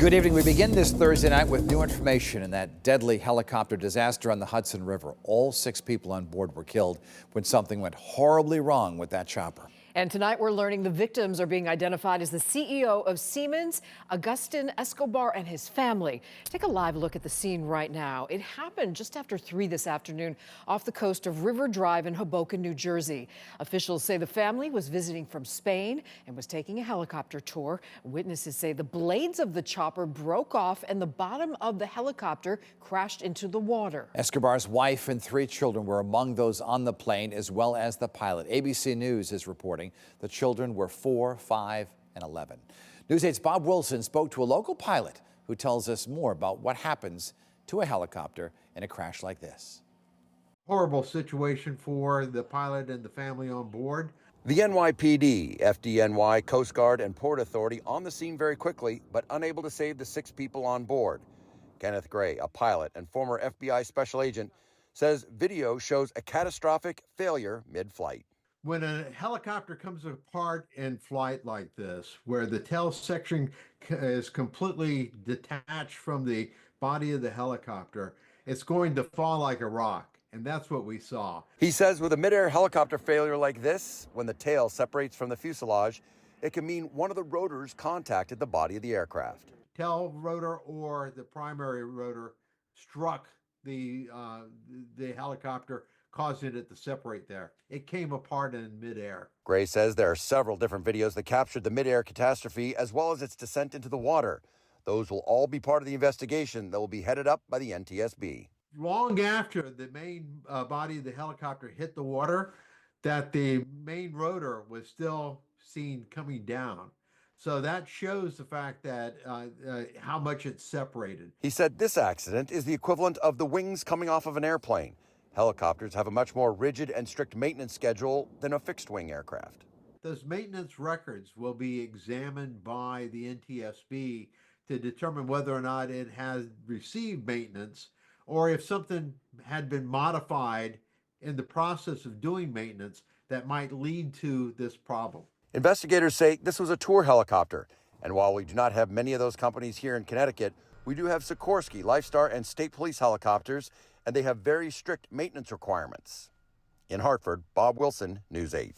Good evening. We begin this Thursday night with new information in that deadly helicopter disaster on the Hudson River. All 6 people on board were killed when something went horribly wrong with that chopper. And tonight we're learning the victims are being identified as the CEO of Siemens, Agustin Escobar, and his family. Take a live look at the scene right now. It happened just after 3 this afternoon off the coast of River Drive in Hoboken, New Jersey. Officials say the family was visiting from Spain and was taking a helicopter tour. Witnesses say the blades of the chopper broke off and the bottom of the helicopter crashed into the water. Escobar's wife and 3 children were among those on the plane, as well as the pilot. ABC News is reporting the children were 4, 5, and 11. News 8's Bob Wilson spoke to a local pilot who tells us more about what happens to a helicopter in a crash like this. Horrible situation for the pilot and the family on board. The NYPD, FDNY, Coast Guard, and Port Authority on the scene very quickly, but unable to save the 6 people on board. Kenneth Gray, a pilot and former FBI special agent, says video shows a catastrophic failure mid-flight. When a helicopter comes apart in flight like this, where the tail section is completely detached from the body of the helicopter, it's going to fall like a rock. And that's what we saw. He says with a midair helicopter failure like this, when the tail separates from the fuselage, it can mean one of the rotors contacted the body of the aircraft. Tail rotor or the primary rotor struck the helicopter, causing it to separate there. It came apart in midair. Gray says there are several different videos that captured the midair catastrophe as well as its descent into the water. Those will all be part of the investigation that will be headed up by the NTSB. Long after the main body of the helicopter hit the water, that the main rotor was still seen coming down. So that shows the fact that how much it's separated. He said this accident is the equivalent of the wings coming off of an airplane. Helicopters have a much more rigid and strict maintenance schedule than a fixed-wing aircraft. Those maintenance records will be examined by the NTSB to determine whether or not it has received maintenance or if something had been modified in the process of doing maintenance that might lead to this problem. Investigators say this was a tour helicopter, and while we do not have many of those companies here in Connecticut, we do have Sikorsky, Lifestar, and State Police helicopters, and they have very strict maintenance requirements. In Hartford, Bob Wilson, News 8.